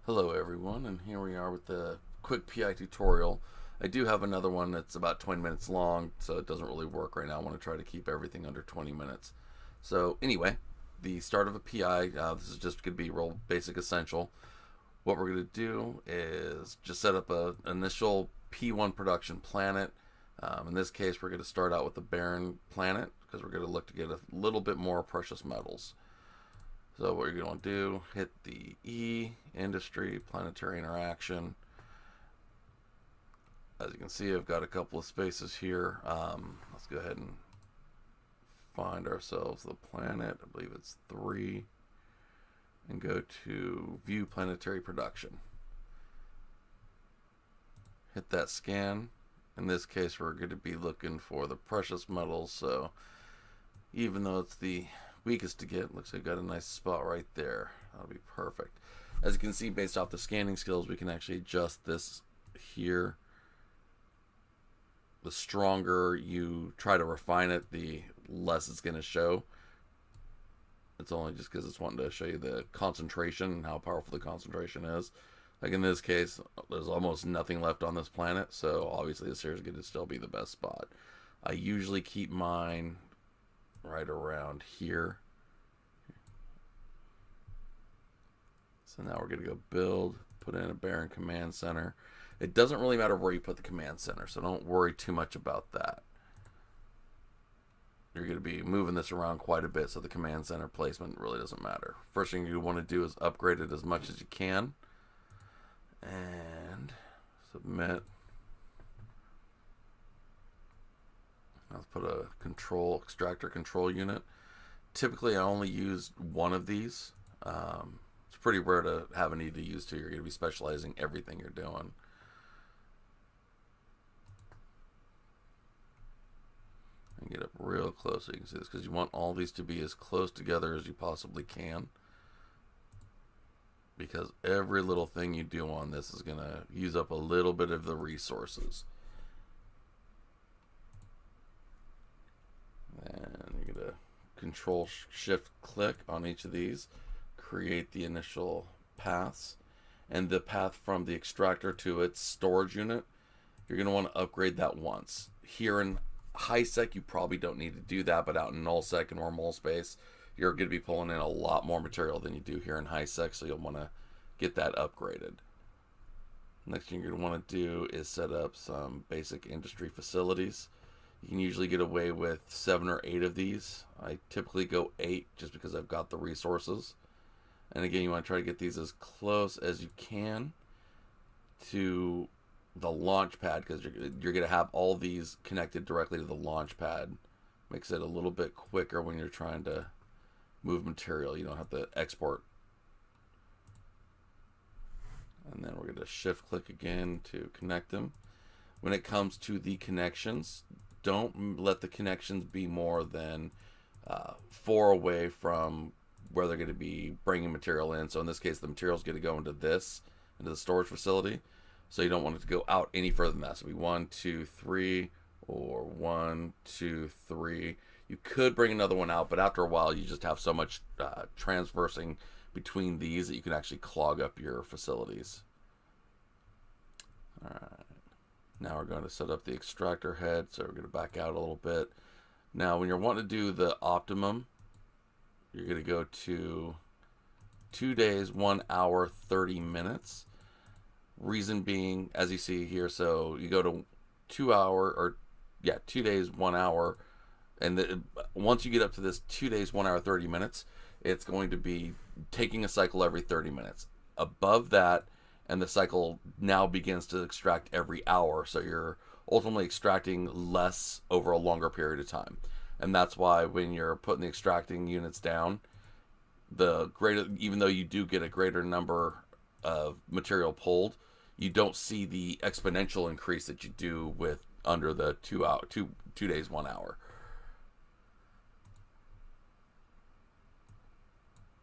Hello everyone, and here we are with the quick PI tutorial. I do have another one that's about 20 minutes long, so it doesn't really work right now. I want to try to keep everything under 20 minutes. So anyway, the start of a PI, this is just going to be real basic essential. What we're going to do is just set up an initial P1 production planet. In this case, we're going to start out with the Barren planet because we're going to look to get a little bit more precious metals. So what you're going to do, hit the E, Industry, Planetary Interaction. As you can see, I've got a couple of spaces here. Let's go ahead and find ourselves the planet. I believe it's 3. And go to View Planetary Production. Hit that scan. In this case, we're going to be looking for the precious metals. So even though it's the weakest to get, looks like I got a nice spot right there. That'll be perfect. As you can see, based off the scanning skills, we can actually adjust this here. The stronger you try to refine it, the less it's going to show. It's only just because it's wanting to show you the concentration and how powerful the concentration is. Like in this case, there's almost nothing left on this planet, so obviously this here is going to still be the best spot. I usually keep mine right around here. So now we're going to go build, put in a Barren command center. It doesn't really matter where you put the command center, so don't worry too much about that. You're going to be moving this around quite a bit, so the command center placement really doesn't matter. First thing you want to do is upgrade it as much as you can. And submit. Let's put a extractor control unit. Typically I only use one of these. It's pretty rare to have a need to use two. You're going to be specializing everything you're doing. And get up real close so you can see this, because you want all these to be as close together as you possibly can, because every little thing you do on this is going to use up a little bit of the resources. And you're going to control shift click on each of these, create the initial paths, and the path from the extractor to its storage unit, you're going to want to upgrade that once. Here in high sec you probably don't need to do that, but out in Nullsec and Wormhole space you're going to be pulling in a lot more material than you do here in high sec, so you'll want to get that upgraded. Next thing you're going to want to do is set up some basic industry facilities. You can usually get away with 7 or 8 of these. I typically go 8 just because I've got the resources. And again, you want to try to get these as close as you can to the launch pad, because you're going to have all these connected directly to the launch pad. Makes it a little bit quicker when you're trying to move material. You don't have to export. And then we're going to shift click again to connect them. When it comes to the connections, don't let the connections be more than 4 away from where they're going to be bringing material in. So in this case, the material is going to go into the storage facility. So you don't want it to go out any further than that. So it'll be 1, 2, 3, or 1, 2, 3. You could bring another one out, but after a while, you just have so much transversing between these that you can actually clog up your facilities. All right. Now we're going to set up the extractor head, so we're going to back out a little bit. Now, when you're wanting to do the optimum, you're going to go to 2 days, 1 hour, 30 minutes. Reason being, as you see here, so you go to 2 days, 1 hour, and once you get up to this 2 days, 1 hour, 30 minutes, it's going to be taking a cycle every 30 minutes. Above that, and the cycle now begins to extract every hour, so you're ultimately extracting less over a longer period of time. And that's why when you're putting the extracting units down, even though you do get a greater number of material pulled, you don't see the exponential increase that you do with under the 2 days, 1 hour.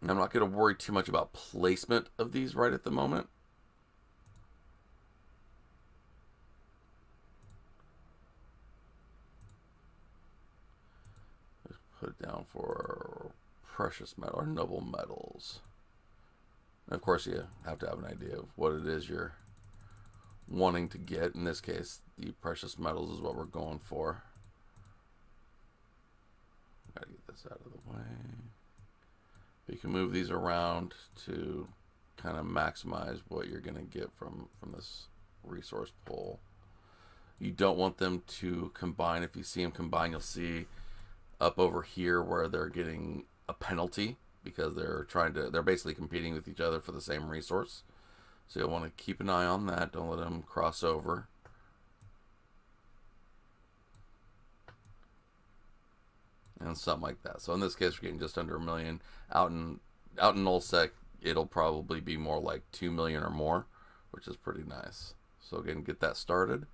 And I'm not going to worry too much about placement of these right at the moment. Put it down for precious metal or noble metals. And of course, you have to have an idea of what it is you're wanting to get. In this case, the precious metals is what we're going for. Gotta get this out of the way. You can move these around to kind of maximize what you're going to get from this resource pool. You don't want them to combine. If you see them combine, you'll see up over here where they're getting a penalty because they're basically competing with each other for the same resource. So you'll want to keep an eye on that. Don't let them cross over. And something like that. So in this case, we're getting just under 1 million. Out in Nullsec, it'll probably be more like 2 million or more, which is pretty nice. So again, get that started.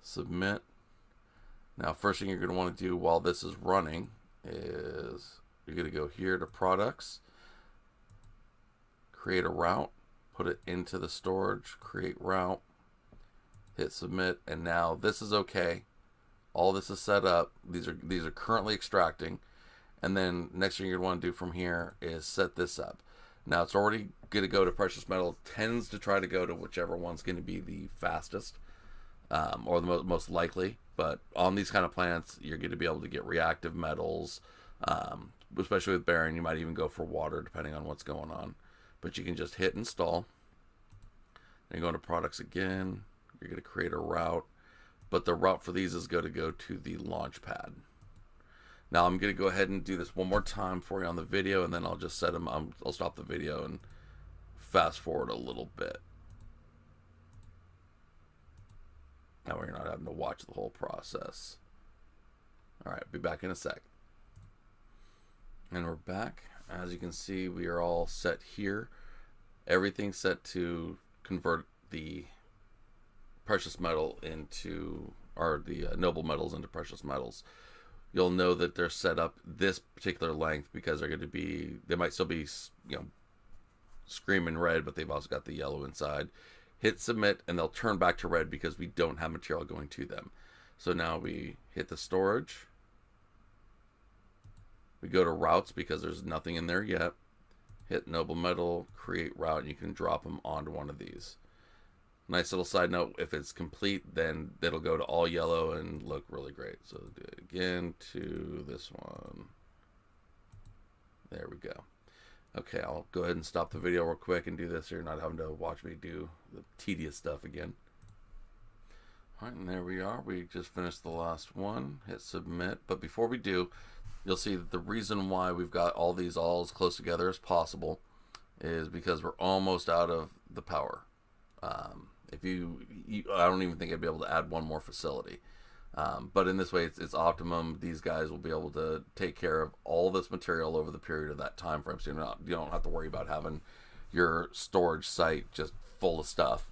Submit. Now, first thing you're going to want to do while this is running is you're going to go here to products, create a route, put it into the storage, create route, hit submit, and now this is okay. All this is set up. These are currently extracting, and then next thing you're going to want to do from here is set this up. Now it's already going to go to precious metal. It tends to try to go to whichever one's going to be the fastest or the most likely. But on these kind of plants, you're going to be able to get reactive metals, especially with Barren. You might even go for water depending on what's going on. But you can just hit install. Then you go into products again. You're going to create a route. But the route for these is going to go to the launch pad. Now I'm going to go ahead and do this one more time for you on the video, and then I'll just set them. I'll stop the video and fast forward a little bit. That way you're not having to watch the whole process. All right, be back in a sec. And we're back. As you can see, we are all set here. Everything's set to convert the precious metal into, or the noble metals into precious metals. You'll know that they're set up this particular length because they're going to be, they might still be, screaming red, but they've also got the yellow inside. Hit submit and they'll turn back to red because we don't have material going to them. So now we hit the storage. We go to routes because there's nothing in there yet. Hit noble metal, create route, and you can drop them onto one of these. Nice little side note, if it's complete, then it'll go to all yellow and look really great. So do it again to this one. There we go. Okay, I'll go ahead and stop the video real quick and do this so you're not having to watch me do the tedious stuff again. All right, and there we are. We just finished the last one. Hit submit. But before we do, you'll see that the reason why we've got all these all as close together as possible is because we're almost out of the power. If I don't even think I'd be able to add one more facility. But in this way, it's optimum. These guys will be able to take care of all this material over the period of that time frame. So you don't have to worry about having your storage site just full of stuff.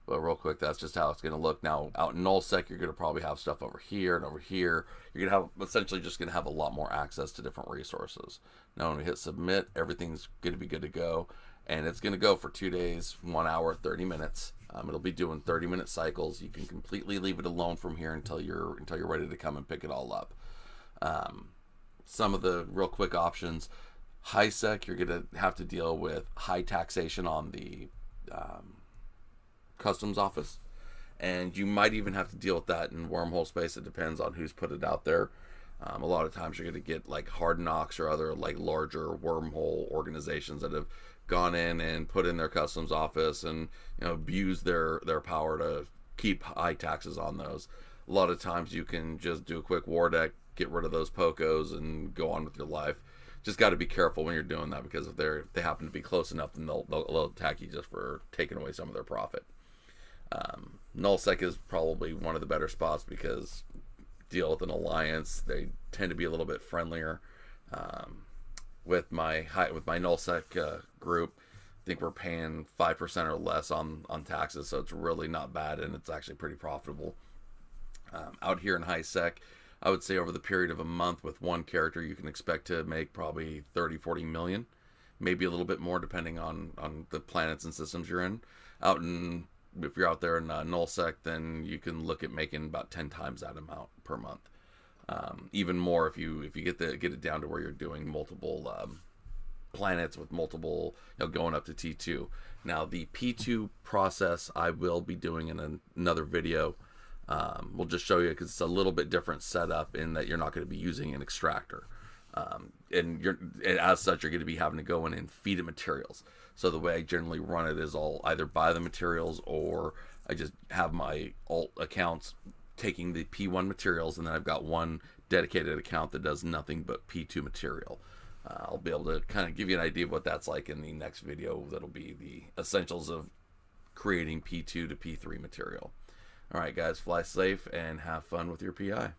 But real quick, that's just how it's going to look. Now, out in Nullsec, you're going to probably have stuff over here and over here. You're going to have, essentially just going to have a lot more access to different resources. Now, when we hit submit, everything's going to be good to go. And it's going to go for 2 days, 1 hour, 30 minutes. It'll be doing 30-minute cycles. You can completely leave it alone from here until you're ready to come and pick it all up. Some of the real quick options: high sec, you're going to have to deal with high taxation on the customs office, and you might even have to deal with that in wormhole space. It depends on who's put it out there. A lot of times you're going to get like Hard Knocks or other like larger wormhole organizations that have gone in and put in their customs office and abused their power to keep high taxes on those. A lot of times you can just do a quick war deck, get rid of those POCOs, and go on with your life. Just got to be careful when you're doing that, because if they happen to be close enough, then they'll attack you just for taking away some of their profit. Nullsec is probably one of the better spots because deal with an alliance. They tend to be a little bit friendlier. With my Nullsec group, I think we're paying 5% or less on taxes, so it's really not bad, and it's actually pretty profitable. Out here in high sec, I would say over the period of a month with one character, you can expect to make probably 30-40 million, maybe a little bit more depending on the planets and systems you're in. If you're out there in Nullsec, then you can look at making about 10 times that amount per month. Even more if you get it down to where you're doing multiple planets with multiple, going up to T2. Now the P2 process I will be doing in another video. We'll just show you because it's a little bit different setup in that you're not going to be using an extractor. And as such, you're going to be having to go in and feed it materials. So the way I generally run it is I'll either buy the materials, or I just have my alt accounts taking the P1 materials, and then I've got one dedicated account that does nothing but P2 material. I'll be able to kind of give you an idea of what that's like in the next video. That'll be the essentials of creating P2 to P3 material. All right, guys, fly safe and have fun with your PI.